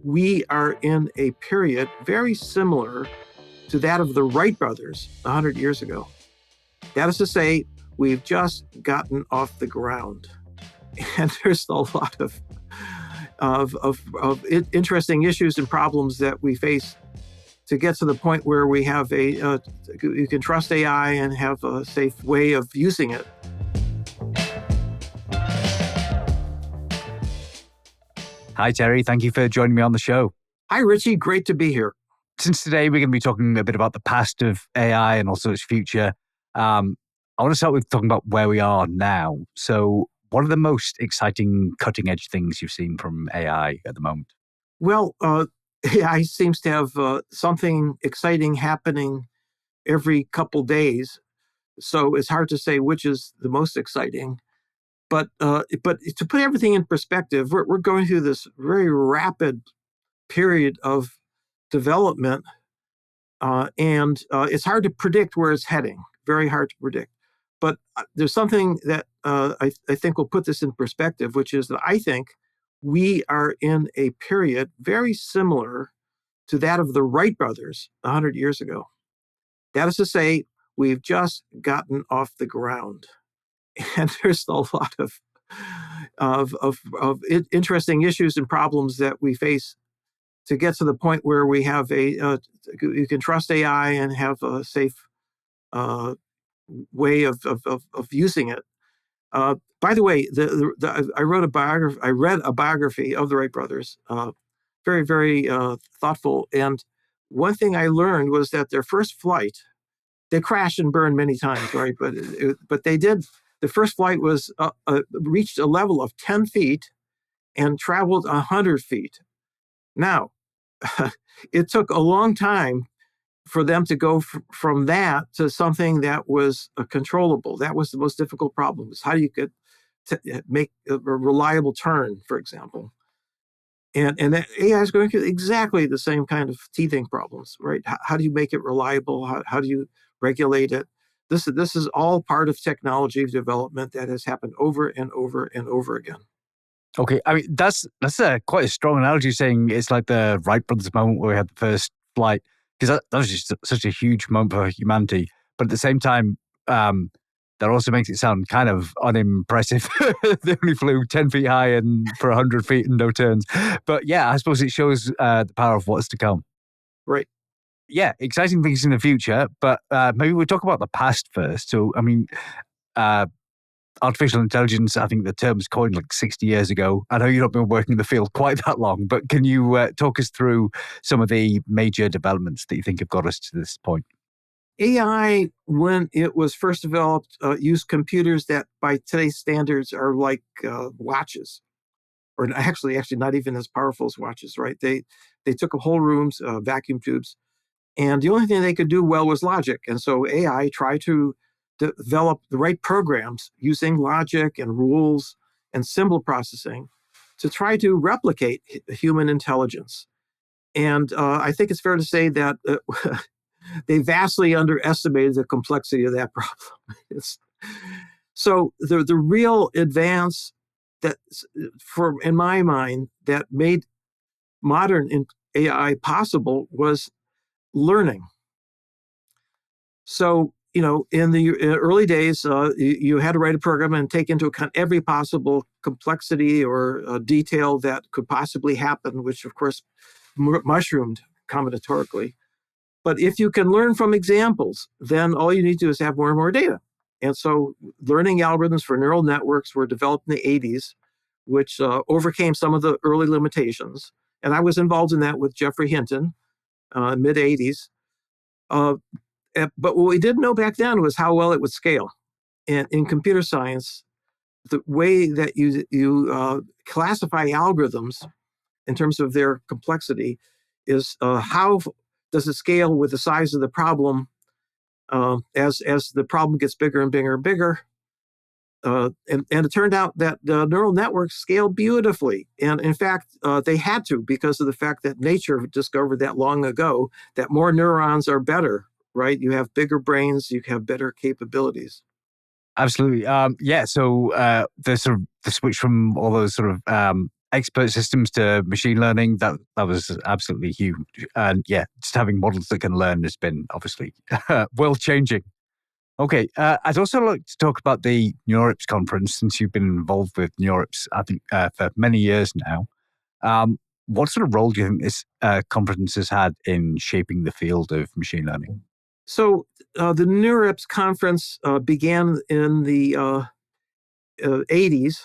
we are in a period very similar to that of the Wright brothers 100 years ago. That is to say, we've just gotten off the ground. And there's a lot of interesting issues and problems that we face to get to the point where we have you can trust AI and have a safe way of using it. Hi, Terry. Thank you for joining me on the show. Hi, Richie. Great to be here. Since today we're going to be talking a bit about the past of AI and also its future, I want to start with talking about where we are now. So what are the most exciting cutting-edge things you've seen from AI at the moment? Well, AI seems to have something exciting happening every couple days. So it's hard to say which is the most exciting. But to put everything in perspective, we're going through this very rapid period of development, and it's hard to predict where it's heading. Very hard to predict. But there's something that I think will put this in perspective, which is that I think we are in a period very similar to that of the Wright brothers 100 years ago. That is to say, we've just gotten off the ground. And there's a lot of interesting issues and problems that we face to get to the point where we have you can trust AI and have a safe way of using it. By the way, I read a biography of the Wright brothers, very, very thoughtful. And one thing I learned was that their first flight, they crashed and burned many times, right? But they did. The first flight was reached a level of 10 feet and traveled 100 feet. Now, it took a long time for them to go from that to something that was controllable. That was the most difficult problem, is how you could make a reliable turn, for example. And that AI is going through exactly the same kind of teething problems, right? How do you make it reliable? How do you regulate it? This is all part of technology development that has happened over and over and over again. Okay, I mean, that's quite a strong analogy, saying it's like the Wright brothers moment where we had the first flight, because that was just such a huge moment for humanity. But at the same time, that also makes it sound kind of unimpressive. They only flew 10 feet high and for 100 feet and no turns. But yeah, I suppose it shows the power of what's to come. Right. Yeah, exciting things in the future, but maybe we'll talk about the past first. So, I mean, artificial intelligence, I think the term was coined like 60 years ago. I know you've not been working in the field quite that long, but can you talk us through some of the major developments that you think have got us to this point? AI, when it was first developed, used computers that by today's standards are like watches, or actually not even as powerful as watches, right? They took up whole rooms, vacuum tubes, and the only thing they could do well was logic. And so AI tried to develop the right programs using logic and rules and symbol processing to try to replicate human intelligence. And I think it's fair to say that they vastly underestimated the complexity of that problem. So the real advance that, in my mind, that made modern AI possible was learning. So, in the early days, you had to write a program and take into account every possible complexity or detail that could possibly happen, which, of course, mushroomed combinatorically. But if you can learn from examples, then all you need to do is have more and more data. And so learning algorithms for neural networks were developed in the 80s, which overcame some of the early limitations. And I was involved in that with Geoff Hinton, mid-80s. But what we didn't know back then was how well it would scale. And in computer science, the way that you classify algorithms in terms of their complexity is how does it scale with the size of the problem as the problem gets bigger and bigger and bigger. And it turned out that neural networks scale beautifully. And in fact, they had to, because of the fact that nature discovered that long ago, that more neurons are better, right? You have bigger brains, you have better capabilities. Absolutely. So the switch from all those sort of expert systems to machine learning, that was absolutely huge. And yeah, just having models that can learn has been obviously world changing. Okay, I'd also like to talk about the NeurIPS conference, since you've been involved with NeurIPS, I think, for many years now. What sort of role do you think this conference has had in shaping the field of machine learning? So the NeurIPS conference began in the 80s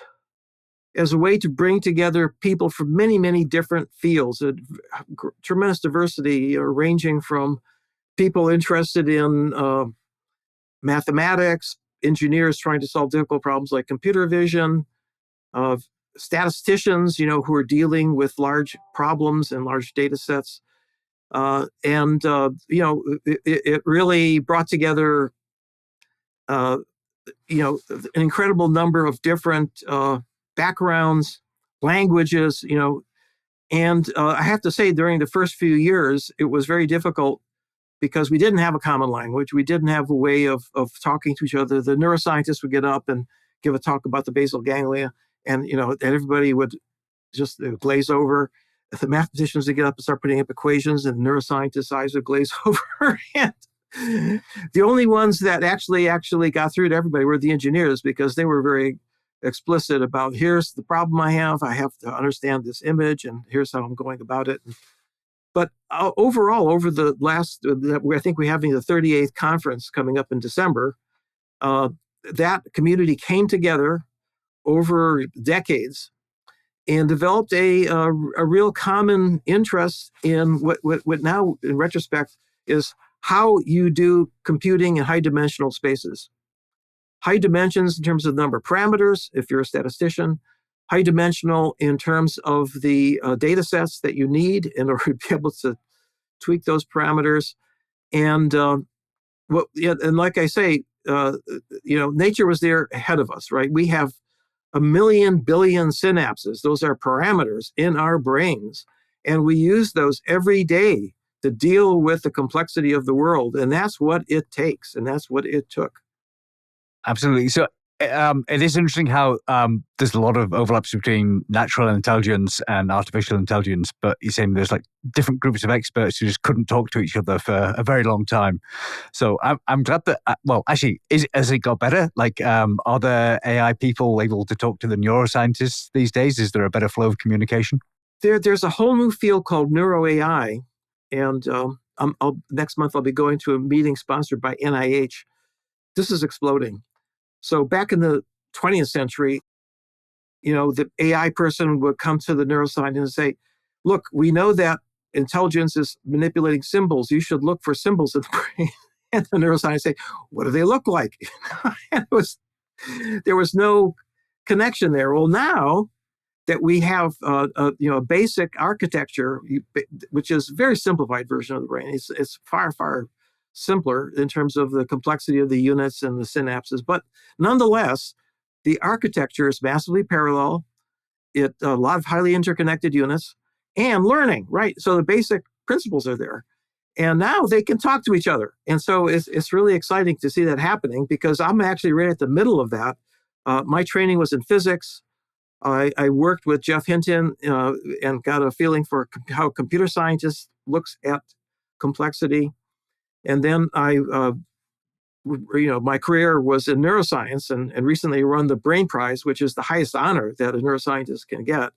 as a way to bring together people from many, many different fields, tremendous diversity, ranging from people interested in mathematics, engineers trying to solve difficult problems like computer vision, statisticians, who are dealing with large problems and large data sets. It really brought together, an incredible number of different backgrounds, languages, and I have to say, during the first few years, it was very difficult because we didn't have a common language. We didn't have a way of talking to each other. The neuroscientists would get up and give a talk about the basal ganglia, and everybody would just glaze over. The mathematicians would get up and start putting up equations, and the neuroscientists' eyes would glaze over. And the only ones that actually got through to everybody were the engineers, because they were very explicit about, here's the problem I have to understand this image, and here's how I'm going about it. But overall, over the last, I think we're having the 38th conference coming up in December, that community came together over decades and developed a real common interest in what now, in retrospect, is how you do computing in high-dimensional spaces. High dimensions in terms of the number of parameters, if you're a statistician, high dimensional in terms of the data sets that you need in order to be able to tweak those parameters. And like I say, nature was there ahead of us, right? We have 1 billion synapses. Those are parameters in our brains. And we use those every day to deal with the complexity of the world. And that's what it takes. And that's what it took. Absolutely. So it is interesting how there's a lot of overlaps between natural intelligence and artificial intelligence, but you're saying there's like different groups of experts who just couldn't talk to each other for a very long time. So I'm glad that, actually, has it got better? Like, are the AI people able to talk to the neuroscientists these days? Is there a better flow of communication? There's a whole new field called Neuro AI, and next month I'll be going to a meeting sponsored by NIH. This is exploding. So back in the 20th century, the AI person would come to the neuroscientist and say, look, we know that intelligence is manipulating symbols. You should look for symbols in the brain. And the neuroscientist say, what do they look like? There was no connection there. Well, now that we have a basic architecture, which is a very simplified version of the brain, it's far, far simpler in terms of the complexity of the units and the synapses. But nonetheless, the architecture is massively parallel. A lot of highly interconnected units and learning, right? So the basic principles are there. And now they can talk to each other. And so it's really exciting to see that happening, because I'm actually right at the middle of that. My training was in physics. I worked with Geoff Hinton and got a feeling for how computer scientist looks at complexity. And then my career was in neuroscience, and recently won the Brain Prize, which is the highest honor that a neuroscientist can get.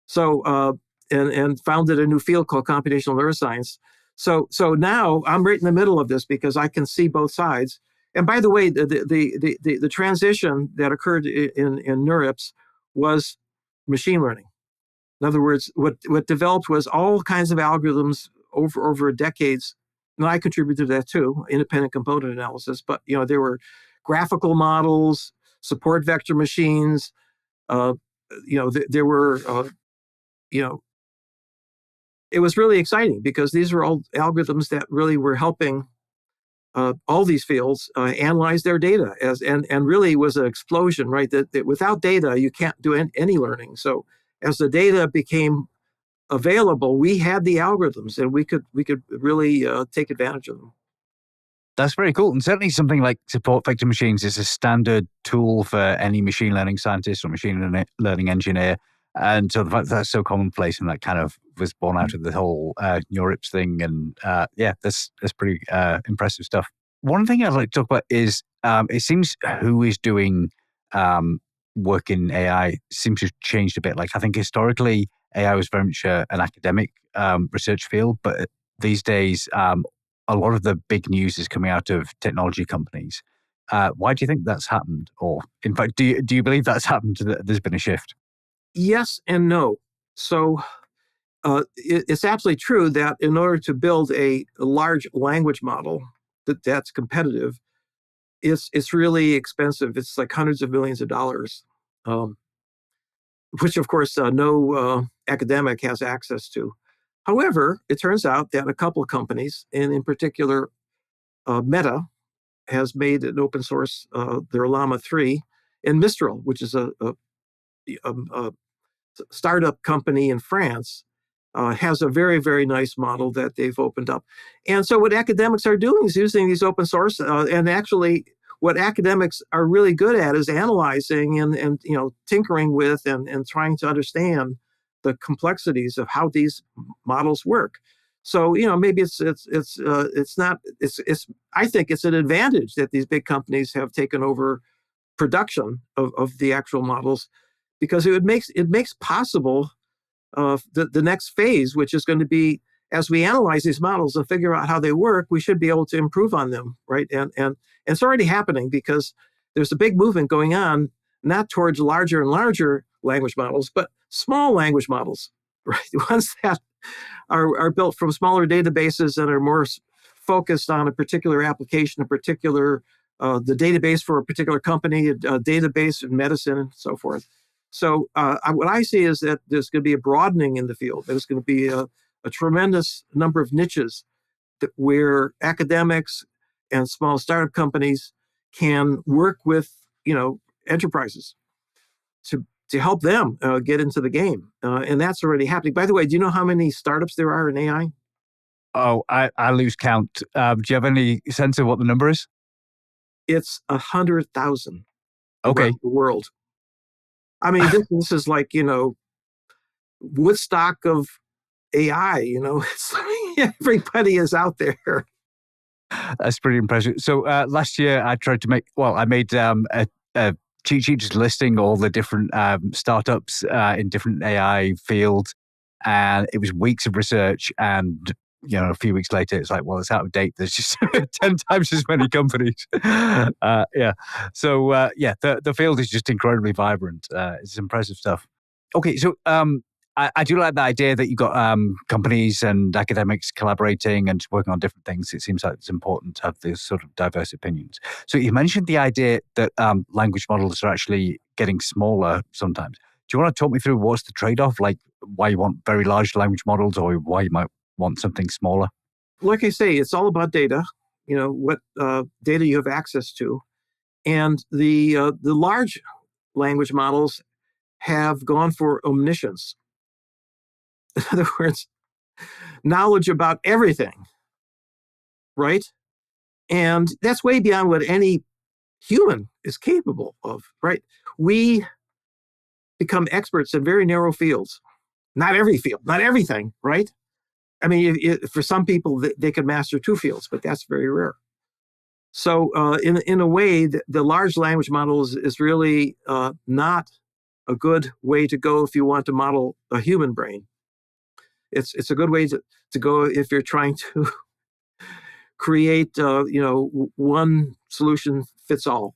So, and founded a new field called computational neuroscience. So now I'm right in the middle of this, because I can see both sides. And by the way, the transition that occurred in NeurIPS was machine learning. In other words, what developed was all kinds of algorithms over decades. And I contributed to that too, independent component analysis. But there were graphical models, support vector machines. There were it was really exciting, because these were all algorithms that really were helping all these fields analyze their data, and really was an explosion, right? That without data you can't do any learning. So as the data became available, we had the algorithms, and we could really take advantage of them. That's very cool. And certainly something like support vector machines is a standard tool for any machine learning scientist or machine learning engineer. And so the fact that that's so commonplace and that kind of was born out of the whole NeurIPS thing. And that's pretty impressive stuff. One thing I'd like to talk about is it seems who is doing work in AI seems to have changed a bit. Like I think historically AI was very much an academic research field, but these days a lot of the big news is coming out of technology companies. Why do you think that's happened? Or in fact, do you believe that's happened, that there's been a shift? Yes and no. So it's absolutely true that in order to build a large language model that's competitive, it's really expensive. It's like hundreds of millions of dollars, which of course no academic has access to. However, it turns out that a couple of companies, and in particular Meta, has made an open source their Llama 3, and Mistral, which is a startup company in France, has a very, very nice model that they've opened up. And so what academics are doing is using these open source, and actually what academics are really good at is analyzing and tinkering with and trying to understand the complexities of how these models work. So maybe it's not. I think it's an advantage that these big companies have taken over production of the actual models, because it makes possible the next phase, which is going to be, as we analyze these models and figure out how they work, we should be able to improve on them, right? And it's already happening, because there's a big movement going on, not towards larger and larger language models, but small language models, right? Ones that are built from smaller databases and are more focused on a particular application, a particular the database for a particular company, a database in medicine, and so forth. So what I see is that there's going to be a broadening in the field. There's going to be a tremendous number of niches where academics and small startup companies can work with enterprises to help them get into the game. And that's already happening. By the way, do you know how many startups there are in AI? Oh, I lose count. Do you have any sense of what the number is? It's 100,000 Okay. around the world. I mean, this is like, Woodstock of AI, it's everybody is out there. That's pretty impressive. So last year I tried to I made a cheat sheet just listing all the different startups in different AI fields. And it was weeks of research. And, a few weeks later, it's like, well, it's out of date. There's just 10 times as many companies. So, the field is just incredibly vibrant. It's impressive stuff. Okay, so I do like the idea that you've got companies and academics collaborating and working on different things. It seems like it's important to have these sort of diverse opinions. So you mentioned the idea that language models are actually getting smaller sometimes. Do you want to talk me through what's the trade-off, like why you want very large language models or why you might want something smaller? Like I say, it's all about data, what data you have access to. And the large language models have gone for omniscience. In other words, knowledge about everything, right? And that's way beyond what any human is capable of, right? We become experts in very narrow fields. Not every field, not everything, right? I mean, for some people, they could master 2 fields, but that's very rare. So in a way, the large language model is really not a good way to go if you want to model a human brain. It's a good way to go if you're trying to create one solution fits all.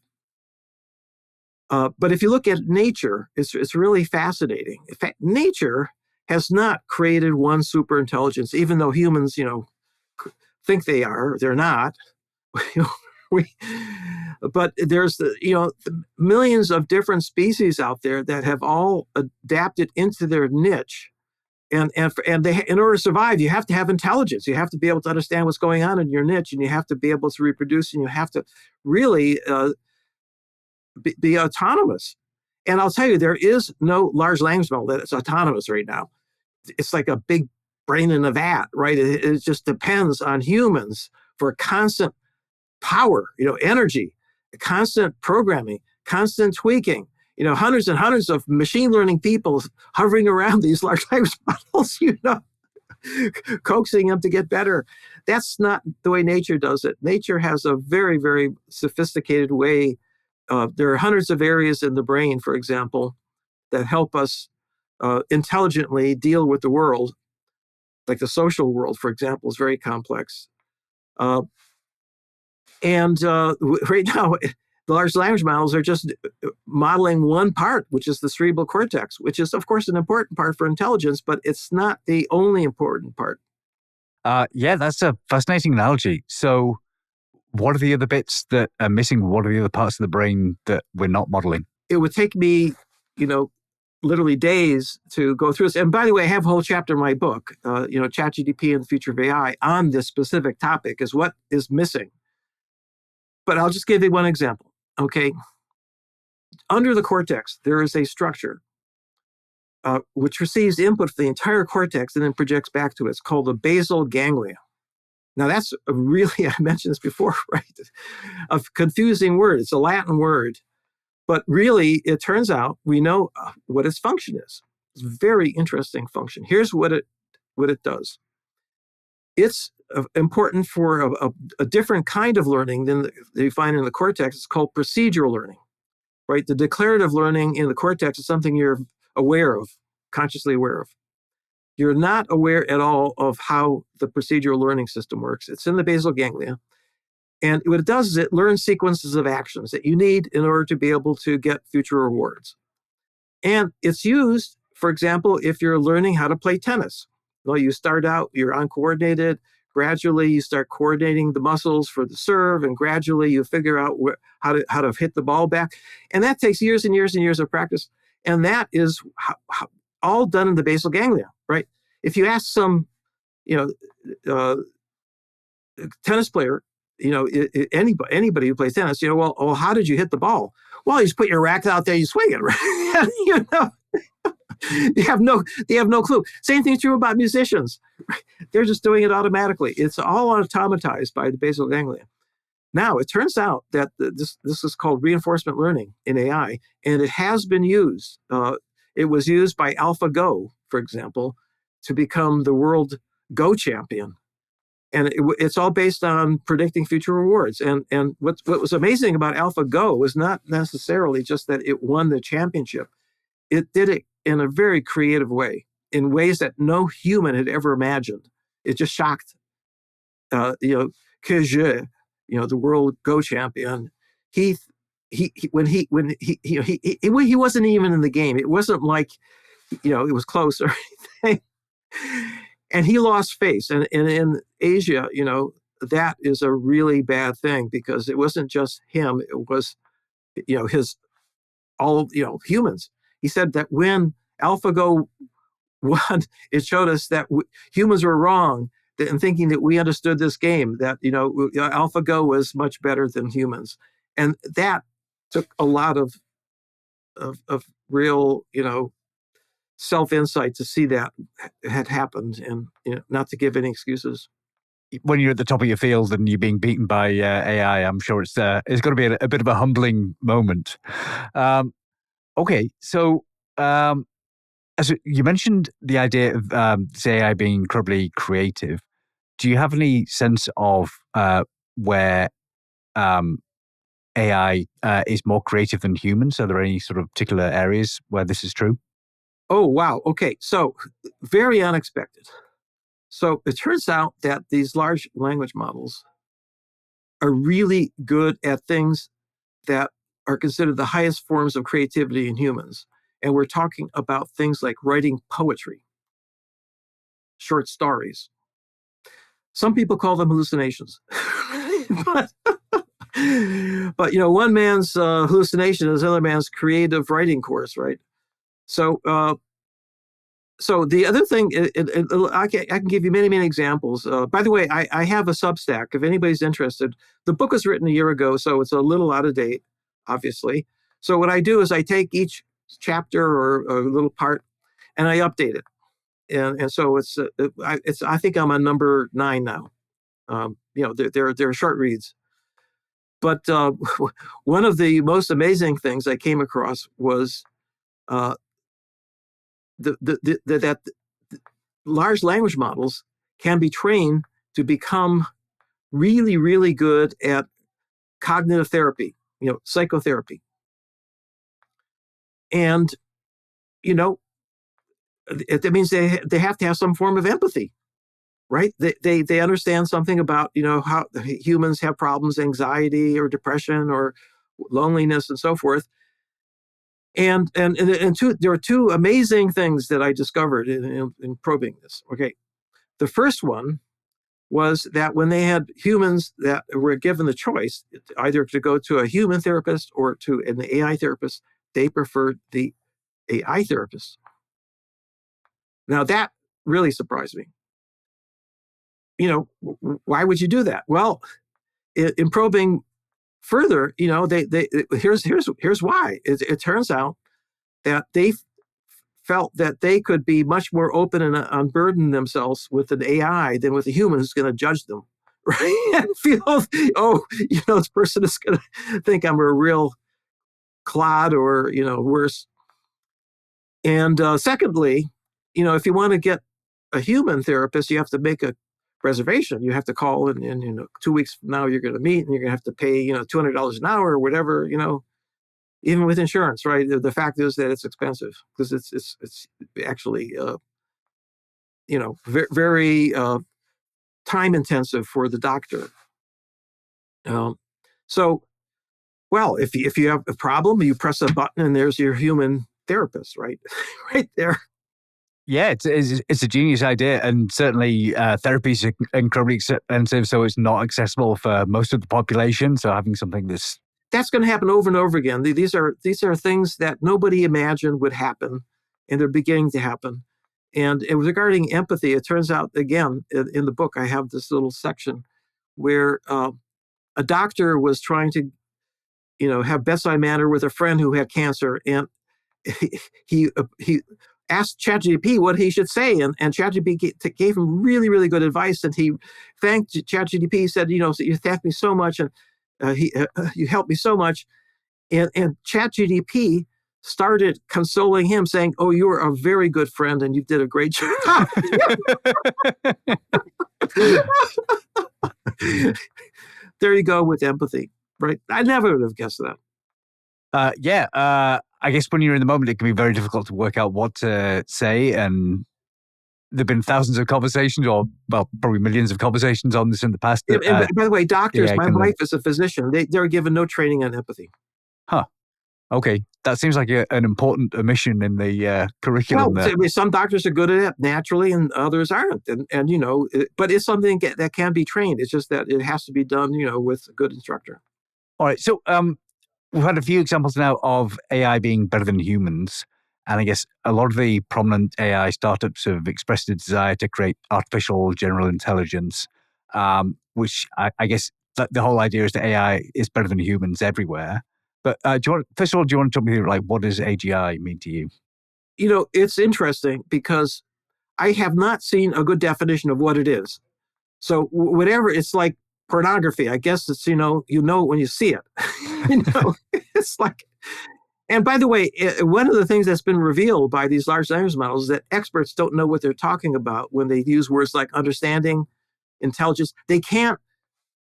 But if you look at nature, it's really fascinating. In fact, nature has not created one super intelligence, even though humans think they're not. But there's millions of different species out there that have all adapted into their niche. And they, in order to survive, you have to have intelligence. You have to be able to understand what's going on in your niche, and you have to be able to reproduce, and you have to really be autonomous. And I'll tell you, there is no large language model that is autonomous right now. It's like a big brain in a vat, right? It just depends on humans for constant power, energy, constant programming, constant tweaking. hundreds and hundreds of machine learning people hovering around these large language models, coaxing them to get better. That's not the way nature does it. Nature has a very, very sophisticated way. There are hundreds of areas in the brain, for example, that help us intelligently deal with the world. Like the social world, for example, is very complex. And right now, the large language models are just modeling one part, which is the cerebral cortex, which is, of course, an important part for intelligence, but it's not the only important part. Yeah, that's a fascinating analogy. So what are the other bits that are missing? What are the other parts of the brain that we're not modeling? It would take me, literally days to go through this. And by the way, I have a whole chapter in my book, ChatGPT and the Future of AI, on this specific topic, is what is missing. But I'll just give you one example, okay? Under the cortex, there is a structure which receives input from the entire cortex and then projects back to it. It's called the basal ganglia. Now, that's a really, I mentioned this before, right? A confusing word. It's a Latin word. But really, it turns out we know what its function is. It's a very interesting function. Here's what it does. It's important for a different kind of learning than you find in the cortex. It's called procedural learning, right? The declarative learning in the cortex is something you're aware of, consciously aware of. You're not aware at all of how the procedural learning system works. It's in the basal ganglia. And what it does is it learns sequences of actions that you need in order to be able to get future rewards. And it's used, for example, if you're learning how to play tennis. Well, you start out, you're uncoordinated. Gradually, you start coordinating the muscles for the serve, and gradually you figure out how to hit the ball back. And that takes years and years and years of practice. And that is all done in the basal ganglia, right? If you ask some, tennis player, anybody who plays tennis, well, how did you hit the ball? Well, you just put your racket out there, you swing it, right? They have no clue. Same thing's true about musicians. Right? They're just doing it automatically. It's all automatized by the basal ganglia. Now, it turns out that this is called reinforcement learning in AI, and it has been used. It was used by AlphaGo, for example, to become the world Go champion. And it's all based on predicting future rewards. And what was amazing about AlphaGo was not necessarily just that it won the championship. It did it in a very creative way, in ways that no human had ever imagined. It just shocked, que je, the world Go champion. He wasn't even in the game. It wasn't like, it was close or anything. And he lost face. And in Asia, that is a really bad thing, because it wasn't just him. It was, humans. He said that when AlphaGo won, it showed us that humans were wrong in thinking that we understood this game, that, AlphaGo was much better than humans. And that took a lot of real, self-insight to see that had happened, and not to give any excuses. When you're at the top of your field and you're being beaten by AI, I'm sure it's going to be a bit of a humbling moment. Okay, so as you mentioned the idea of this AI being incredibly creative. Do you have any sense of where AI is more creative than humans? Are there any sort of particular areas where this is true? Oh, wow. Okay. So very unexpected. So it turns out that these large language models are really good at things that are considered the highest forms of creativity in humans. And we're talking about things like writing poetry, short stories. Some people call them hallucinations. but one man's hallucination is another man's creative writing course, right? So the other thing, I can give you many, many examples. By the way, I have a Substack. If anybody's interested, the book was written a year ago, so it's a little out of date, obviously. So what I do is I take each chapter or a little part, and I update it. And so I think I'm on number 9 now. They're short reads. But one of the most amazing things I came across was that large language models can be trained to become really, really good at cognitive therapy, psychotherapy. And, it means they have to have some form of empathy, right? They understand something about, how humans have problems, anxiety or depression or loneliness and so forth. And there are two amazing things that I discovered in probing this. Okay. The first one was that when they had humans that were given the choice either to go to a human therapist or to an AI therapist, they preferred the AI therapist. Now that really surprised me. Why would you do that? Well, in probing further, here's why. It turns out that they felt that they could be much more open and unburden themselves with an AI than with a human who's going to judge them, right? And feel, this person is going to think I'm a real clod or, worse. And secondly, if you want to get a human therapist, you have to make a reservation. You have to call and 2 weeks from now you're going to meet and you're going to have to pay, $200 an hour or whatever, even with insurance, right? The fact is that it's expensive because it's actually, very, very time intensive for the doctor. So, well, if you have a problem, you press a button and there's your human therapist, right? Right there. Yeah, it's a genius idea, and certainly therapy is incredibly expensive, so it's not accessible for most of the population. So having something that's going to happen over and over again. These are things that nobody imagined would happen, and they're beginning to happen. And regarding empathy, it turns out, again, in the book, I have this little section where a doctor was trying to, have bedside manner with a friend who had cancer, and he asked ChatGPT what he should say, and ChatGPT gave him really, really good advice, and he thanked ChatGPT. He said, you thanked me so much, and you helped me so much, and ChatGPT started consoling him, saying, "Oh, you are a very good friend, and you did a great job." There you go with empathy, right? I never would have guessed that. I guess when you're in the moment, it can be very difficult to work out what to say. And there've been thousands of conversations, or well, probably millions of conversations on this in the past. And by the way, doctors, my wife is a physician. They're given no training on empathy. Huh. Okay, that seems like an important omission in the curriculum. Well, some doctors are good at it naturally, and others aren't. And but it's something that can be trained. It's just that it has to be done, with a good instructor. All right. So we've had a few examples now of AI being better than humans. And I guess a lot of the prominent AI startups have expressed a desire to create artificial general intelligence, which I guess the whole idea is that AI is better than humans everywhere. But first of all, do you want to tell me, what does AGI mean to you? It's interesting because I have not seen a good definition of what it is. So whatever, it's like pornography. I guess it's, when you see it. It's like, and by the way, one of the things that's been revealed by these large language models is that experts don't know what they're talking about when they use words like understanding, intelligence. They can't.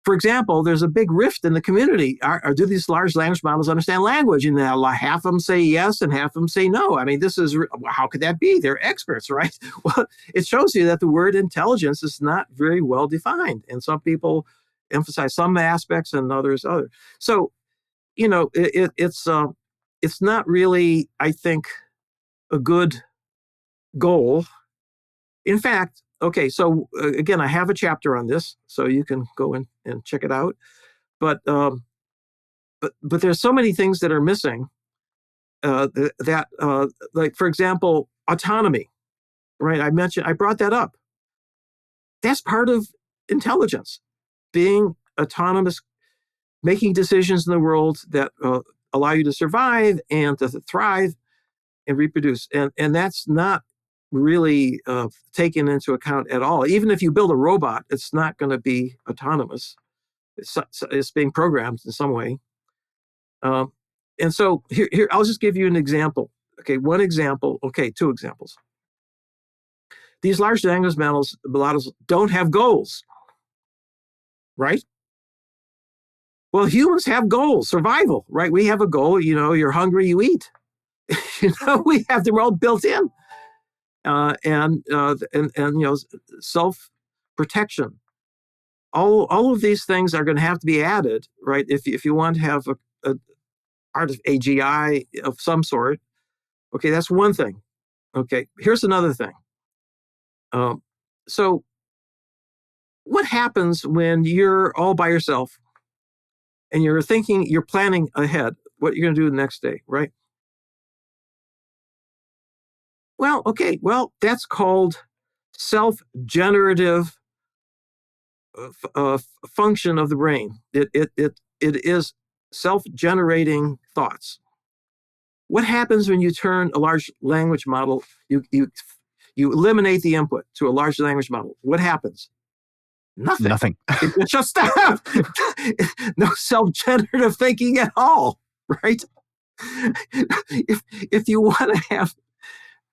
For example, there's a big rift in the community. Do these large language models understand language? And half of them say yes and half of them say no. I mean, how could that be? They're experts, right? Well, it shows you that the word intelligence is not very well defined. And some people emphasize some aspects and others other. So, it's not really, I think, a good goal. In fact, okay, so again, I have a chapter on this, so you can go in and check it out. But there's so many things that are missing. Like for example, autonomy, right? I brought that up. That's part of intelligence, being autonomous, making decisions in the world that allow you to survive and to thrive and reproduce. And that's not really taken into account at all. Even if you build a robot, it's not going to be autonomous. It's being programmed in some way. And so here, I'll just give you an example. Okay, one example. Okay, two examples. These large language models don't have goals, right? Well, humans have goals, survival, right? We have a goal, you're hungry, you eat. We have them all built in. And self-protection. All of these things are going to have to be added, right? If you want to have a art of AGI of some sort. Okay, that's one thing. Okay, here's another thing. So what happens when you're all by yourself and you're planning ahead what you're going to do the next day, right? Well, okay, that's called self-generative function of the brain. It is self-generating thoughts. What happens when you turn a large language model, you eliminate the input to a large language model? What happens? Nothing. It shuts down. No self-generative thinking at all, right? If you want to have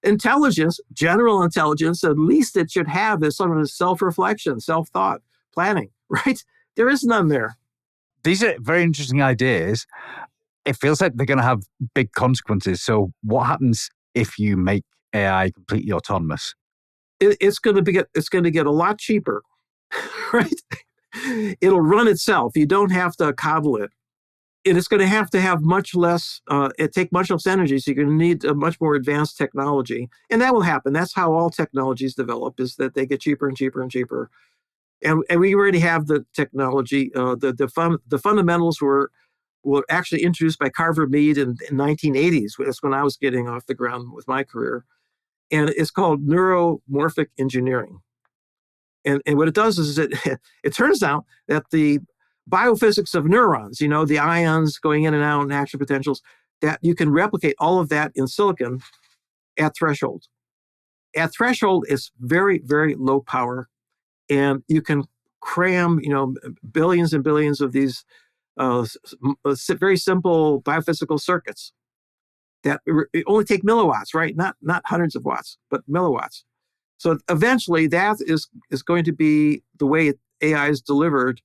intelligence, general intelligence, at least it should have this sort of self-reflection, self-thought, planning, right? There is none there. These are very interesting ideas. It feels like they're going to have big consequences. So what happens if you make AI completely autonomous? It's going to get a lot cheaper, right? It'll run itself. You don't have to coddle it. And it's going to have much less, take much less energy. So you're going to need a much more advanced technology. And that will happen. That's how all technologies develop, is that they get cheaper and cheaper and cheaper. And we already have the technology. The fundamentals were actually introduced by Carver Mead in 1980s. That's when I was getting off the ground with my career. And it's called neuromorphic engineering. And what it does is it turns out that the biophysics of neurons, the ions going in and out and action potentials, that you can replicate all of that in silicon at threshold. At threshold, it's very, very low power. And you can cram, billions and billions of these very simple biophysical circuits that only take milliwatts, right? Not hundreds of watts, but milliwatts. So eventually, that is going to be the way AI is delivered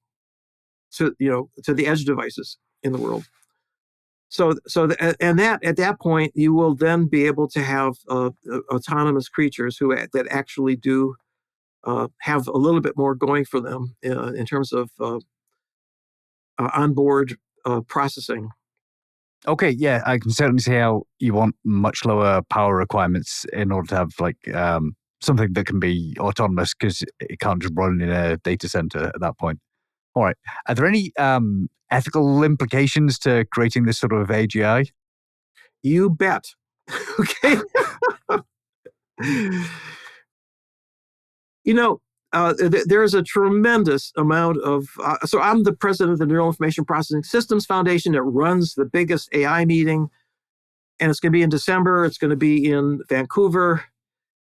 to the edge devices in the world. At that point, you will then be able to have autonomous creatures that actually do have a little bit more going for them in terms of onboard processing. Okay, yeah, I can certainly see how you want much lower power requirements in order to have something that can be autonomous, because it can't just run in a data center at that point. All right. Are there any ethical implications to creating this sort of AGI? You bet. Okay. There's a tremendous amount of, so I'm the president of the Neural Information Processing Systems Foundation. It runs the biggest AI meeting, and it's going to be in December. It's going to be in Vancouver.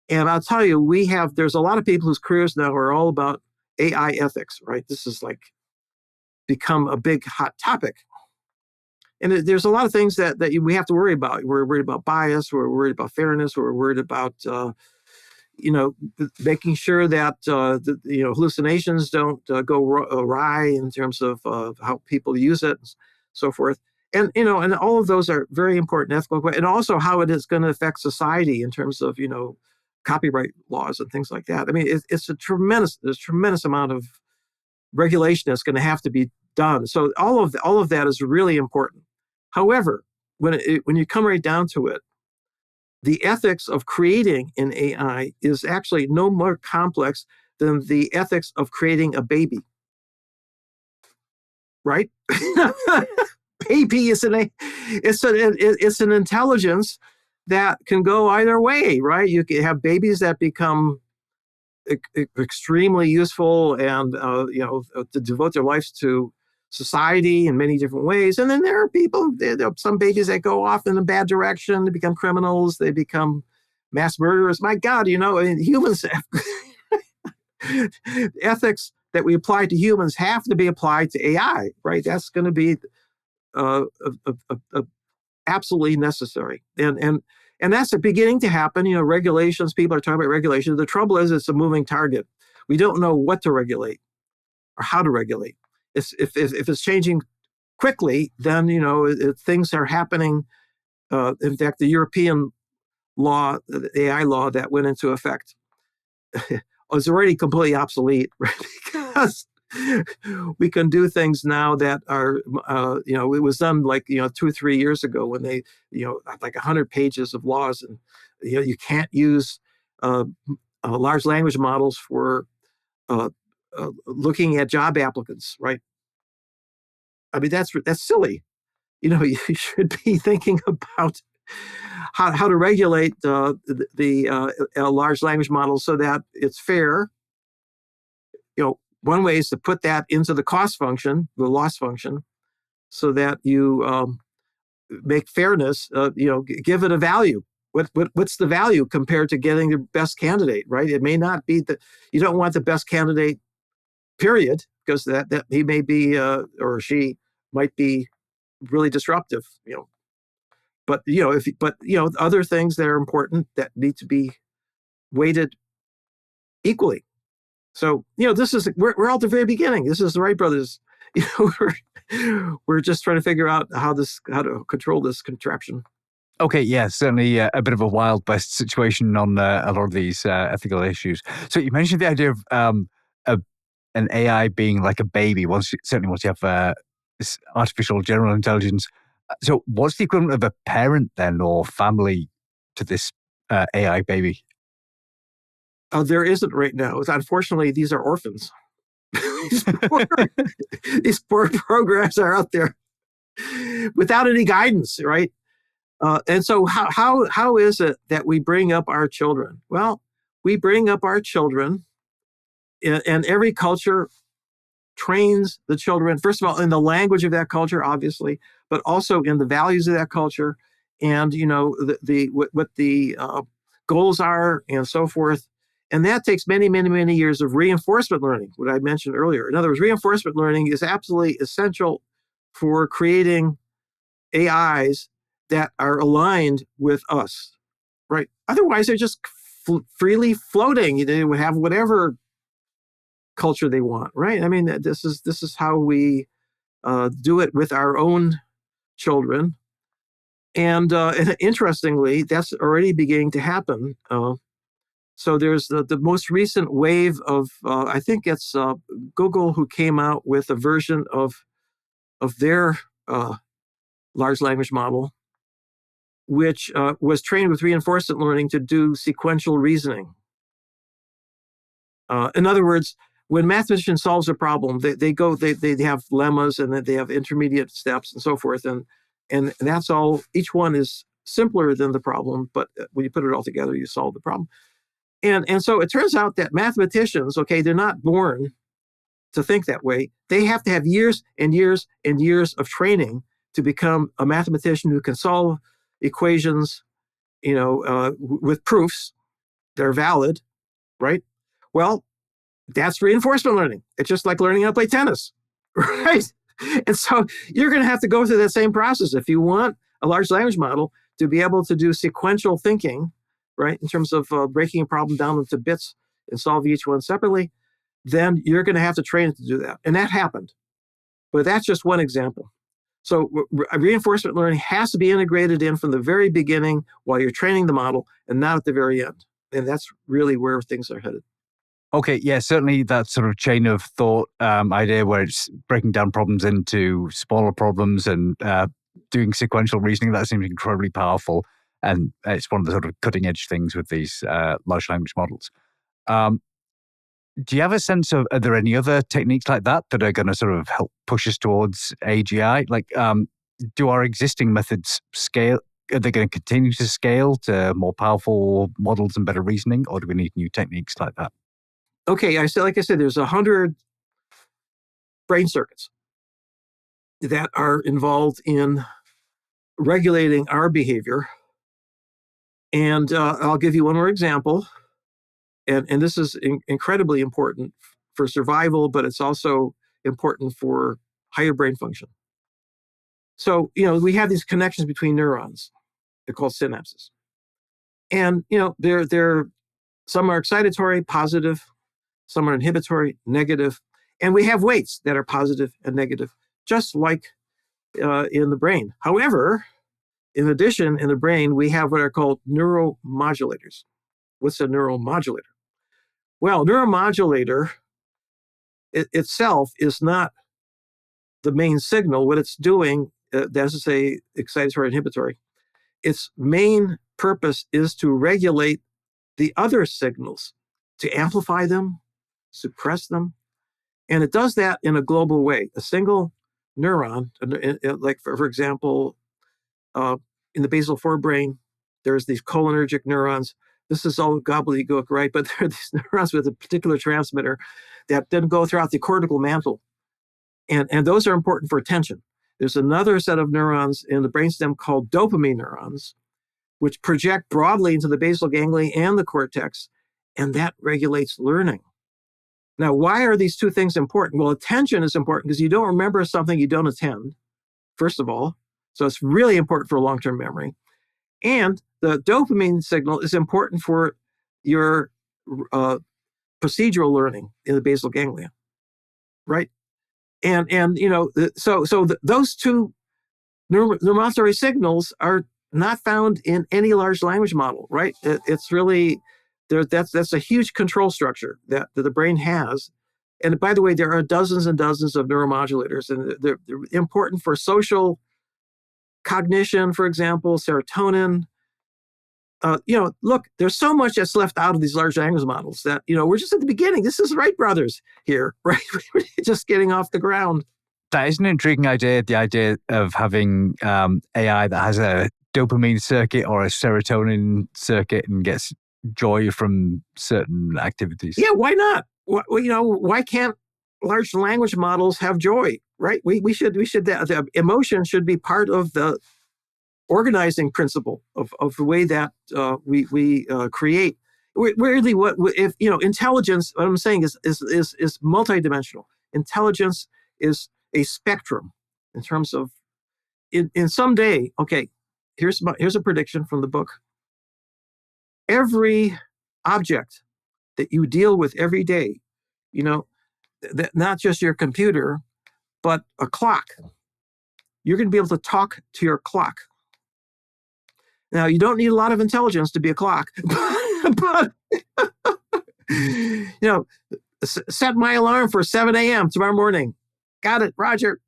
And I'll tell you, there's a lot of people whose careers now are all about AI ethics, right? This is become a big hot topic. And there's a lot of things that we have to worry about. We're worried about bias. We're worried about fairness. We're worried about, making sure that hallucinations don't go awry in terms of how people use it, and so forth. And and all of those are very important ethical, and also how it is going to affect society in terms of copyright laws and things like that. I mean, there's a tremendous amount of regulation that's going to have to be done. So all of that is really important. However, when you come right down to it, the ethics of creating an AI is actually no more complex than the ethics of creating a baby. Right? Baby is it's an intelligence that can go either way, right? You can have babies that become extremely useful and to devote their lives to society in many different ways. And then there are some babies that go off in a bad direction. They become criminals. They become mass murderers. My God, humans ethics that we apply to humans have to be applied to AI, right? That's going to be absolutely necessary. And that's beginning to happen. Regulations, people are talking about regulation. The trouble is it's a moving target. We don't know what to regulate or how to regulate. If it's changing quickly, then, things are happening. In fact, the European law, the AI law that went into effect, is already completely obsolete, right? Because we can do things now that are, it was done like, 2 or 3 years ago when they, like 100 pages of laws, and, you can't use large language models for looking at job applicants, right? I mean, that's silly. You should be thinking about how to regulate the large language models so that it's fair. One way is to put that into the cost function, the loss function, so that you make fairness, give it a value. What's the value compared to getting the best candidate, right? It may not be you don't want the best candidate, period, because that he may be or she might be really disruptive, But other things that are important that need to be weighted equally. So this is we're all at the very beginning. This is the Wright brothers. We're just trying to figure out how to control this contraption. Okay, yeah, certainly a bit of a Wild West situation on a lot of these ethical issues. So you mentioned the idea of an AI being like a baby. Certainly once you have this artificial general intelligence. So what's the equivalent of a parent then, or family, to this AI baby? There isn't right now. Unfortunately, these are orphans. These poor programs are out there without any guidance, right? And so how is it that we bring up our children? Well, we bring up our children, and every culture trains the children, first of all, in the language of that culture, obviously, but also in the values of that culture, and what the goals are, and so forth. And that takes many, many, many years of reinforcement learning, what I mentioned earlier. In other words, reinforcement learning is absolutely essential for creating AIs that are aligned with us, right? Otherwise, they're just freely floating. They would have whatever culture they want, right? I mean, this is how we do it with our own children. And interestingly, that's already beginning to happen. So there's the most recent wave of, I think it's Google, who came out with a version of their large language model, which was trained with reinforcement learning to do sequential reasoning. In other words, when a mathematician solves a problem, they have lemmas, and then they have intermediate steps and so forth, and that's all. Each one is simpler than the problem, but when you put it all together, you solve the problem. And so it turns out that mathematicians, okay, they're not born to think that way. They have to have years and years and years of training to become a mathematician who can solve equations, with proofs that are valid, right? Well, that's reinforcement learning. It's just like learning how to play tennis, right? And so you're going to have to go through that same process if you want a large language model to be able to do sequential thinking, right, in terms of breaking a problem down into bits and solving each one separately. Then you're going to have to train it to do that. And that happened. But that's just one example. So reinforcement learning has to be integrated in from the very beginning while you're training the model, and not at the very end. And that's really where things are headed. Okay, yeah, certainly that sort of chain of thought idea where it's breaking down problems into smaller problems and doing sequential reasoning, that seems incredibly powerful. And it's one of the sort of cutting edge things with these large language models. Do you have a sense of, are there any other techniques like that are going to sort of help push us towards AGI? Like, do our existing methods scale? Are they going to continue to scale to more powerful models and better reasoning, or do we need new techniques like that? Okay, like I said, there's 100 brain circuits that are involved in regulating our behavior. And I'll give you one more example. And this is incredibly important for survival, but it's also important for higher brain function. So, we have these connections between neurons. They're called synapses. And, they're some are excitatory, positive, some are inhibitory, negative. And we have weights that are positive and negative, just like in the brain. However, in addition, in the brain, we have what are called neuromodulators. What's a neuromodulator? Well, neuromodulator itself is not the main signal. What it's doing, that's to say, excitatory, inhibitory, its main purpose is to regulate the other signals, to amplify them, suppress them. And it does that in a global way. A single neuron, like for example, in the basal forebrain, there's these cholinergic neurons. This is all gobbledygook, right? But there are these neurons with a particular transmitter that then go throughout the cortical mantle. And those are important for attention. There's another set of neurons in the brainstem called dopamine neurons, which project broadly into the basal ganglia and the cortex, and that regulates learning. Now, why are these two things important? Well, attention is important because you don't remember something you don't attend, first of all. So it's really important for long-term memory. And the dopamine signal is important for your procedural learning in the basal ganglia, right? And those two neuromodulatory signals are not found in any large language model, right? It's really that's a huge control structure that the brain has. And by the way, there are dozens and dozens of neuromodulators, and they're important for social cognition, for example, serotonin. Look, there's so much that's left out of these large language models that, we're just at the beginning. This is Wright brothers here, right? We're just getting off the ground. That is an intriguing idea, the idea of having AI that has a dopamine circuit or a serotonin circuit and gets joy from certain activities. Yeah, why not? Why can't large language models have joy, right? We should the emotion should be part of the organizing principle of the way that we create. Really, what if intelligence? What I'm saying is multidimensional. Intelligence is a spectrum in terms of in someday. Okay, here's a prediction from the book. Every object that you deal with every day, not just your computer, but a clock. You're going to be able to talk to your clock. Now, you don't need a lot of intelligence to be a clock, but set my alarm for 7 a.m. tomorrow morning. Got it, Roger.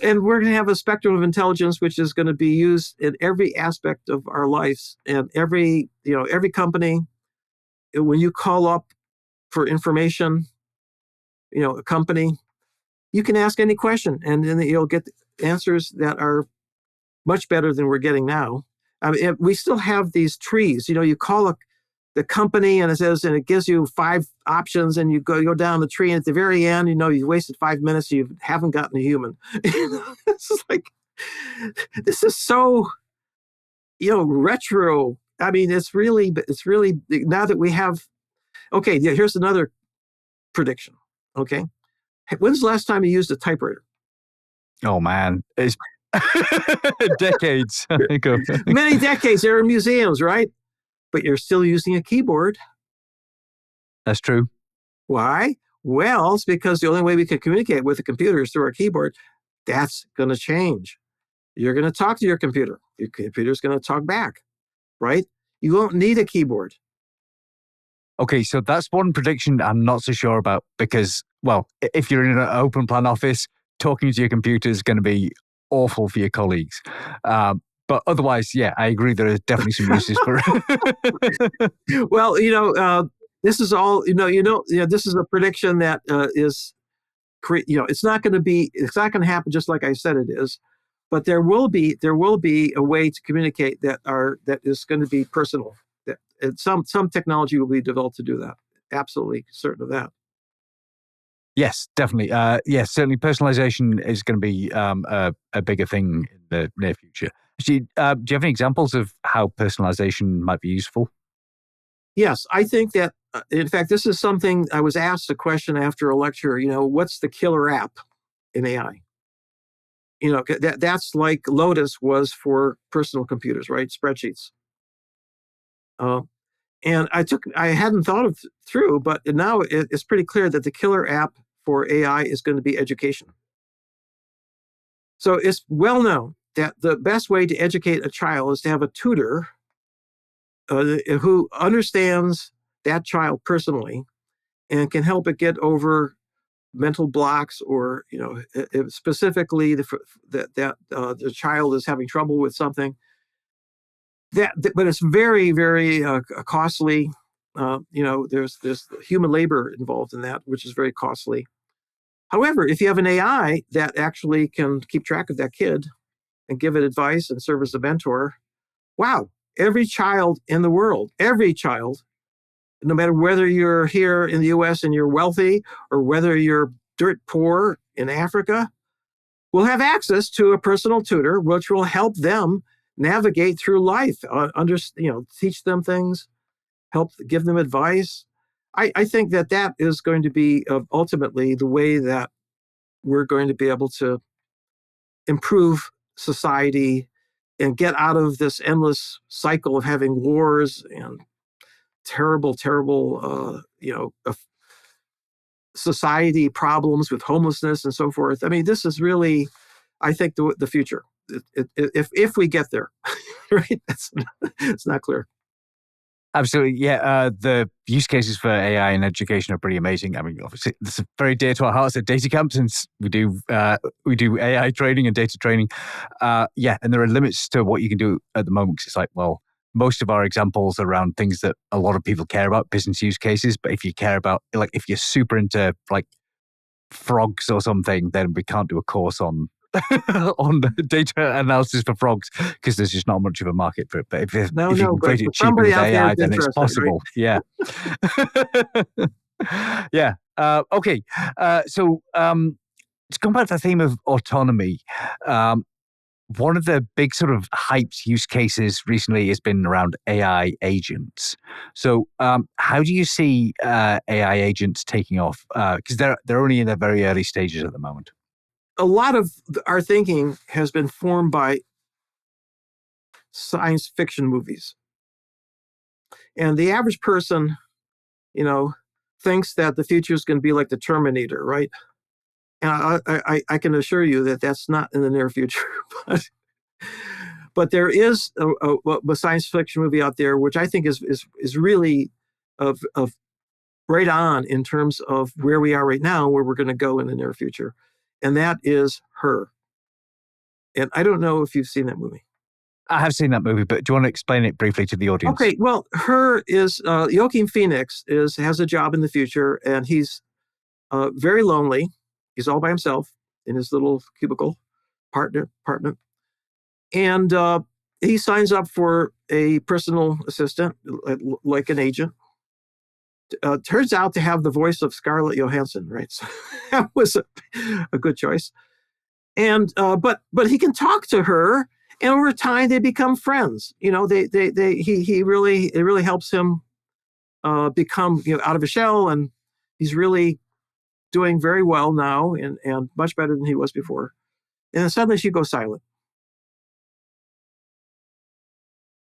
And we're going to have a spectrum of intelligence, which is going to be used in every aspect of our lives, and every company. When you call up for information, a company, you can ask any question, and then you'll get answers that are much better than we're getting now. I mean, we still have these trees. You call the company, and it gives you 5 options, and you go down the tree, and at the very end, you wasted 5 minutes. You haven't gotten a human. This is so, retro. I mean, it's really now that we have. Okay, yeah. Here's another prediction. Okay, when's the last time you used a typewriter? Oh man, it's decades. Many decades. They're in museums, right? But you're still using a keyboard. That's true. Why? Well, it's because the only way we can communicate with a computer is through our keyboard. That's going to change. You're going to talk to your computer. Your computer's going to talk back, right? You won't need a keyboard. Okay, so that's one prediction I'm not so sure about because, well, if you're in an open plan office, talking to your computer is going to be awful for your colleagues. But otherwise, yeah, I agree. There are definitely some uses for it. Well, this is all, this is a prediction that is, it's not going to happen just like I said it is, but there will be a way to communicate that is going to be personal. That some technology will be developed to do that. Absolutely certain of that. Yes, definitely. Yes, certainly personalization is going to be a bigger thing in the near future. Actually, do you have any examples of how personalization might be useful? Yes, I think that, in fact, this is something I was asked a question after a lecture, what's the killer app in AI? That's like Lotus was for personal computers, right? Spreadsheets. Uh, and I hadn't thought of through, but now it's pretty clear that the killer app for AI is going to be education. So it's well known that the best way to educate a child is to have a tutor who understands that child personally and can help it get over mental blocks, or specifically that the child is having trouble with something. But it's very, very costly. There's human labor involved in that, which is very costly. However, if you have an AI that actually can keep track of that kid and give it advice and serve as a mentor, wow, every child in the world, every child, no matter whether you're here in the US and you're wealthy or whether you're dirt poor in Africa, will have access to a personal tutor, which will help them navigate through life, teach them things, help give them advice. I think that is going to be ultimately the way that we're going to be able to improve society and get out of this endless cycle of having wars and terrible, terrible, society problems with homelessness and so forth. I mean, this is really, I think, the future. If we get there, right? It's not clear. Absolutely, yeah. The use cases for AI in education are pretty amazing. I mean, obviously, this is very dear to our hearts at DataCamp, since we do AI training and data training. Yeah, and there are limits to what you can do at the moment. 'Cause it's like, well, most of our examples are around things that a lot of people care about, business use cases. But if you care about, like, if you're super into like frogs or something, then we can't do a course on on the data analysis for frogs, because there's just not much of a market for it. But if you can create it cheaper with AI, then it's possible. Right? Yeah. Yeah. Okay. So to come back to the theme of autonomy, one of the big sort of hyped use cases recently has been around AI agents. So how do you see AI agents taking off? Because they're only in their very early stages at the moment. A lot of our thinking has been formed by science fiction movies. And the average person, thinks that the future is going to be like the Terminator, right? And I can assure you that that's not in the near future. But there is a science fiction movie out there, which I think is really of right on in terms of where we are right now, where we're going to go in the near future. And that is Her. And I don't know if you've seen that movie. I have seen that movie, but do you want to explain it briefly to the audience? Okay, well, Her is Joaquin Phoenix has a job in the future, and he's very lonely. He's all by himself in his little cubicle apartment, and he signs up for a personal assistant, like an agent. Turns out to have the voice of Scarlett Johansson, right? So that was a good choice. And but he can talk to her, and over time they become friends. It really helps him become out of a shell, and he's really doing very well now, and much better than he was before. And then suddenly she goes silent.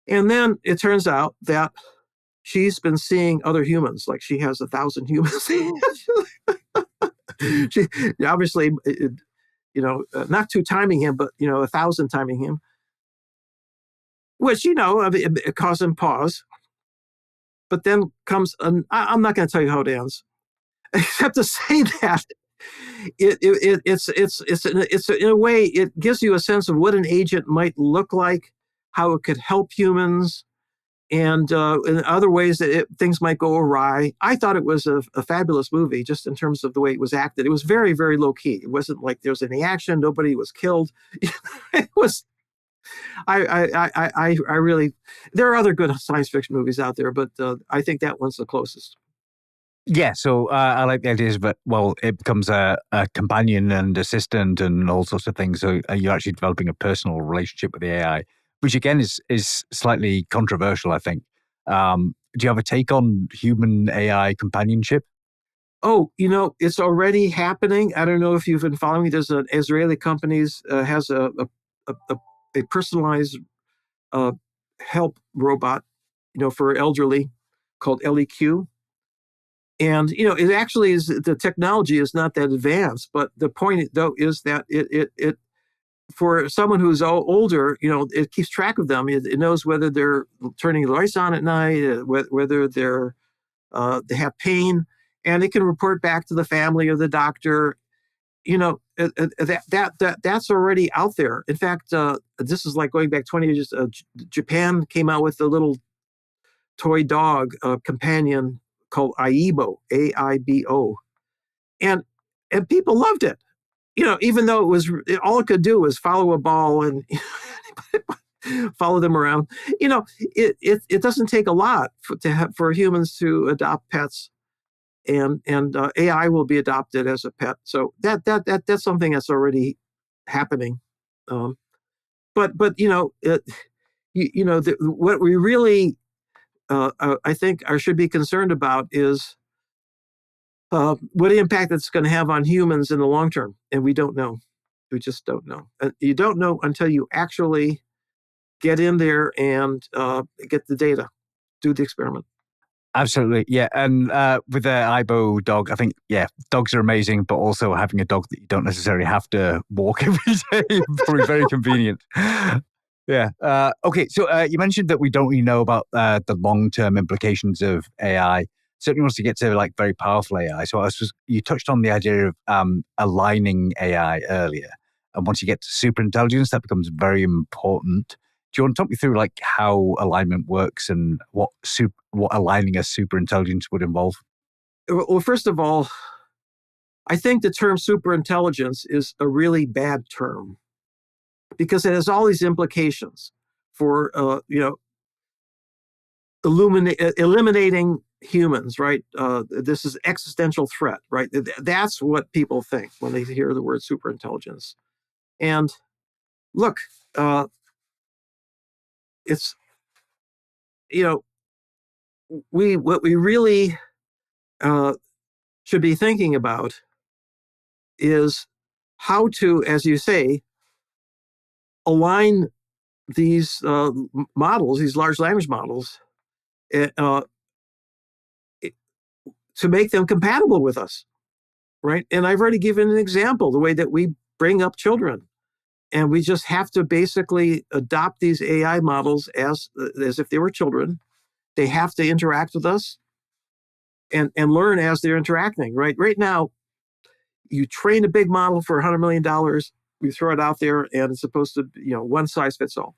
And then it turns out that she's been seeing other humans, like she has 1,000 humans. She obviously, not two timing him, but 1,000 timing him, which it caused him pause. But then comes I'm not going to tell you how it ends, except to say that it's in a way it gives you a sense of what an agent might look like, how it could help humans, and in other ways that things might go awry. I thought it was a fabulous movie, just in terms of the way it was acted. It was very, very low key. It wasn't like there was any action. Nobody was killed. It was. I really. There are other good science fiction movies out there, but I think that one's the closest. Yeah, so I like the ideas, but it becomes a companion and assistant and all sorts of things. So you're actually developing a personal relationship with the AI, which again is slightly controversial, I think. do you have a take on human AI companionship? Oh, it's already happening. I don't know if you've been following. There's an Israeli company has a personalized help robot, for elderly called LEQ. And, it actually is, the technology is not that advanced, but the point though is that it for someone who's older, it keeps track of them. It knows whether they're turning the lights on at night, whether they have pain, and it can report back to the family or the doctor. That's already out there. In fact, this is like going back 20 years. Japan came out with a little toy dog companion called Aibo, AIBO, and people loved it. Even though all it could do was follow a ball and follow them around. It doesn't take a lot for humans to adopt pets, and AI will be adopted as a pet. So that's something that's already happening. But what we really I think should be concerned about is what impact it's going to have on humans in the long term, and we don't know. We just don't know. You don't know until you actually get in there and get the data, do the experiment. Absolutely, yeah. And with the Aibo dog, I think, dogs are amazing, but also having a dog that you don't necessarily have to walk every day, probably very convenient. Yeah. Okay, so you mentioned that we don't really know about the long-term implications of AI. Certainly once you get to like very powerful AI. So you touched on the idea of aligning AI earlier. And once you get to superintelligence, that becomes very important. Do you want to talk me through like how alignment works and what aligning a superintelligence would involve? Well, first of all, I think the term superintelligence is a really bad term because it has all these implications for eliminating humans, right? This is existential threat, right? That's what people think when they hear the word superintelligence. And look, it's what we really should be thinking about is how to, as you say, align these models, these large language models, to make them compatible with us, right? And I've already given an example, the way that we bring up children. And we just have to basically adopt these AI models as if they were children. They have to interact with us and learn as they're interacting, right? Right now, you train a big model for $100 million, we throw it out there, and it's supposed to, one size fits all.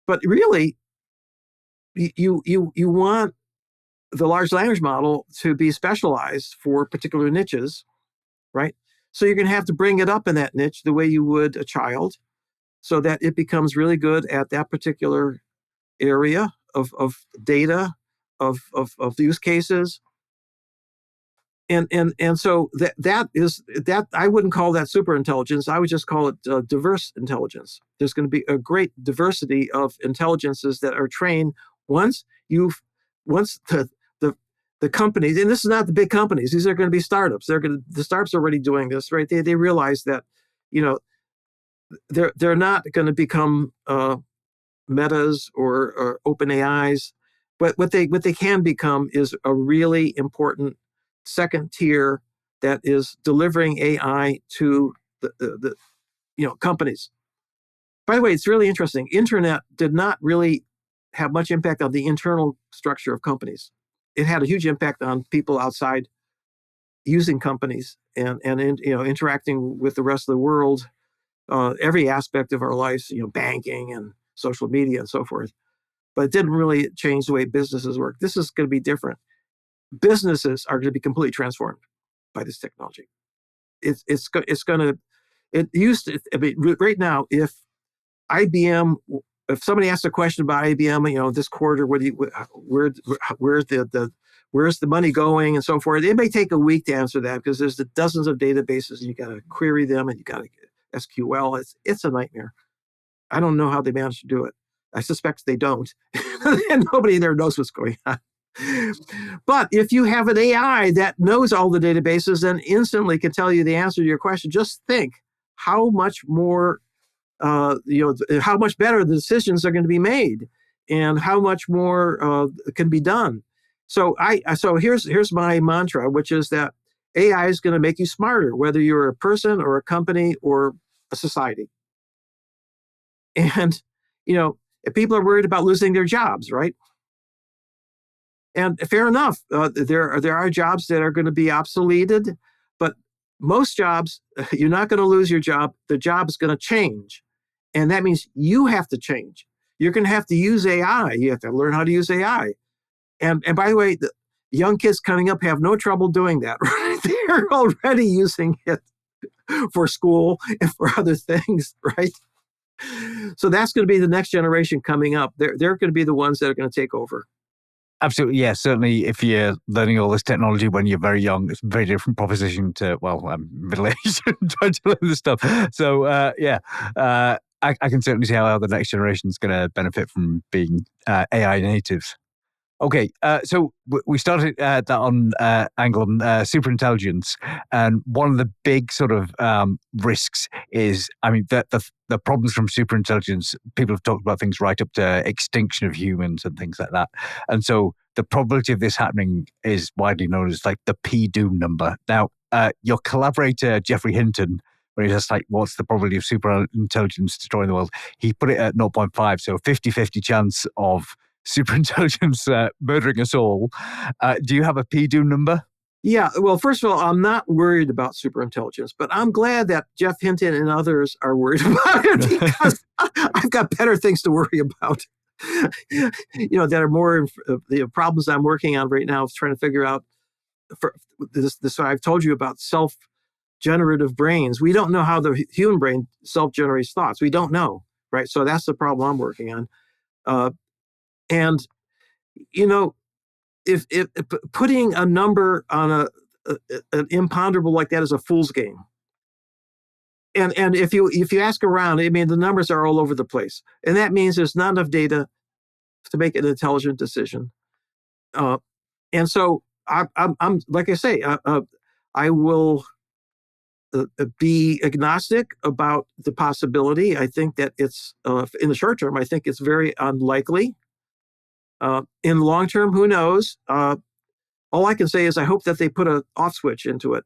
But really, you want the large language model to be specialized for particular niches, right? So you're going to have to bring it up in that niche the way you would a child, so that it becomes really good at that particular area of data, of use cases. And so that I wouldn't call that super intelligence. I would just call it diverse intelligence. There's going to be a great diversity of intelligences that are trained once the companies, and this is not the big companies, these are going to be startups. The startups are already doing this, right? They realize that, they're not going to become metas or open AIs, but what they can become is a really important second tier that is delivering AI to the companies. By the way, it's really interesting. Internet did not really have much impact on the internal structure of companies. It had a huge impact on people outside using companies and interacting with the rest of the world, every aspect of our lives, banking and social media and so forth. But it didn't really change the way businesses work. This is going to be different. Businesses are going to be completely transformed by this technology. It's going to. It used to. I mean, right now, if somebody asks a question about IBM, this quarter, where's the money going and so forth, it may take a week to answer that because there's the dozens of databases and you got to query them and you got to SQL. It's a nightmare. I don't know how they manage to do it. I suspect they don't. and nobody there knows what's going on. But if you have an AI that knows all the databases and instantly can tell you the answer to your question, just think how much more, how much better the decisions are going to be made, and how much more can be done. So here's my mantra, which is that AI is going to make you smarter, whether you're a person or a company or a society. And if people are worried about losing their jobs, right? And fair enough, there are jobs that are going to be obsoleted, but most jobs, you're not going to lose your job. The job is going to change. And that means you have to change. You're going to have to use AI. You have to learn how to use AI. And by the way, the young kids coming up have no trouble doing that. Right? They're already using it for school and for other things, right? So that's going to be the next generation coming up. They're going to be the ones that are going to take over. Absolutely, yeah. Certainly, if you're learning all this technology when you're very young, it's a very different proposition to, I'm middle-aged and trying to learn this stuff. So, I can certainly see how the next generation is going to benefit from being AI natives. Okay, so we started that on angle on superintelligence, and one of the big sort of risks is, the problems from superintelligence. People have talked about things right up to extinction of humans and things like that, and so the probability of this happening is widely known as like the P-doom number. Now, your collaborator Geoff Hinton, when he was like, what's the probability of superintelligence destroying the world? He put it at 0.5, so 50-50 chance of superintelligence murdering us all. Do you have a P-doom number? Yeah, well, first of all, I'm not worried about superintelligence, but I'm glad that Geoff Hinton and others are worried about it, because I've got better things to worry about. That are more the problems I'm working on right now, is trying to figure out for this I've told you about self-generative brains. We don't know how the human brain self-generates thoughts. We don't know, right? So that's the problem I'm working on. And if putting a number on an imponderable like that is a fool's game. And if you ask around, the numbers are all over the place, and that means there's not enough data to make an intelligent decision. And so I'm like I say, I will be agnostic about the possibility. I think that it's in the short term, I think it's very unlikely. In the long term, who knows? All I can say is I hope that they put an off switch into it.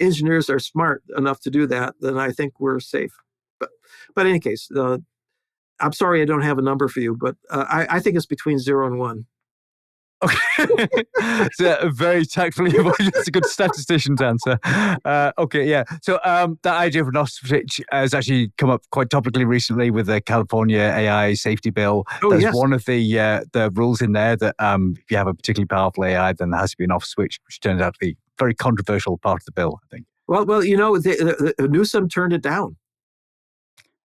Engineers are smart enough to do that, then I think we're safe. But in any case, I'm sorry I don't have a number for you, but I think it's between 0 and 1. Okay, so very tactfully avoided. It's a good statistician's answer. Okay, yeah. So that idea of an off switch has actually come up quite topically recently with the California AI safety bill. There's yes. One of the rules in there that if you have a particularly powerful AI, then there has to be an off switch, which turns out to be a very controversial part of the bill, I think. Well, Newsom turned it down.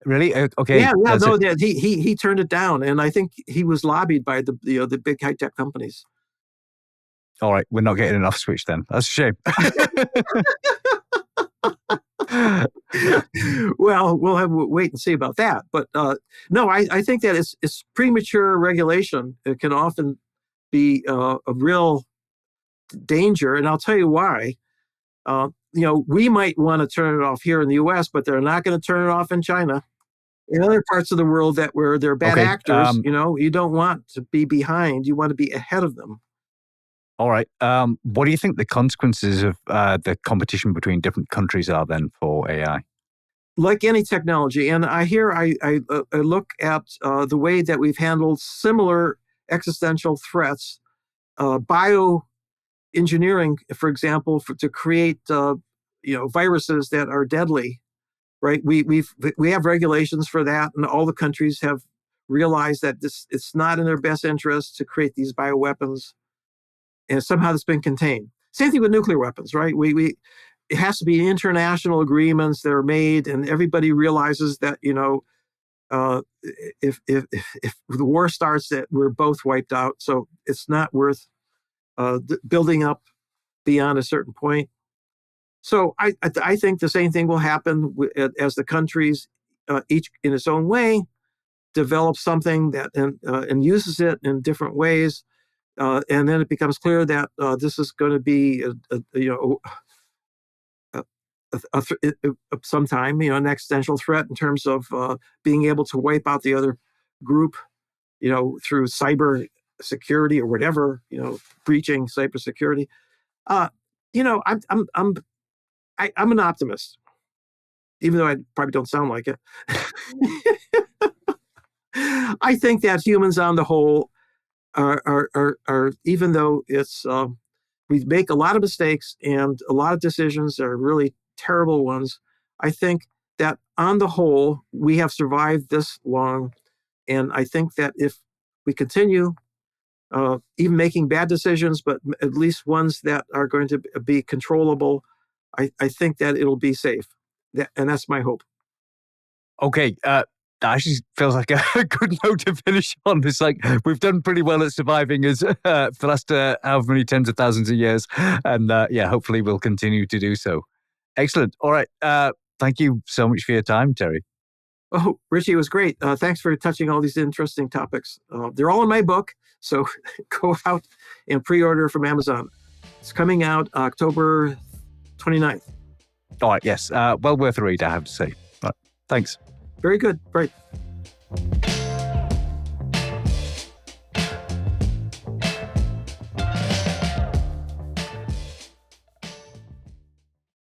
Really? Okay. Yeah. No, he turned it down, and I think he was lobbied by the big high tech companies. All right, we're not getting an off switch then. That's a shame. Well, we'll have to wait and see about that. But no, I think that it's premature regulation. It can often be a real danger, and I'll tell you why. We might want to turn it off here in the U.S., but they're not going to turn it off in China. In other parts of the world where they're bad actors, you don't want to be behind. You want to be ahead of them. All right. What do you think the consequences of the competition between different countries are then for AI? Like any technology, and I look at the way that we've handled similar existential threats, bioengineering, for example, to create viruses that are deadly. Right? We have regulations for that, and all the countries have realized that it's not in their best interest to create these bioweapons, and somehow it's been contained. Same thing with nuclear weapons, right? It has to be international agreements that are made, and everybody realizes that if the war starts, that we're both wiped out. So it's not worth building up beyond a certain point. So I think the same thing will happen as the countries, each in its own way, develops something that and uses it in different ways, and then it becomes clear that this is going to be sometime an existential threat in terms of being able to wipe out the other group, through cyber security or whatever, breaching cyber security. I'm an optimist, even though I probably don't sound like it. I think that humans on the whole are even though it's we make a lot of mistakes and a lot of decisions are really terrible ones, I think that on the whole we have survived this long, and I think that if we continue even making bad decisions, but at least ones that are going to be controllable, I think that it'll be safe. And that's my hope. Okay. That actually feels like a good note to finish on. It's like we've done pretty well at surviving for the last however many tens of thousands of years. And hopefully we'll continue to do so. Excellent. All right. Thank you so much for your time, Terry. Oh, Richie, it was great. Thanks for touching all these interesting topics. They're all in my book, so go out and pre-order from Amazon. It's coming out October 29th. All right, yes. Well worth a read, I have to say. Right. Thanks. Very good. Right.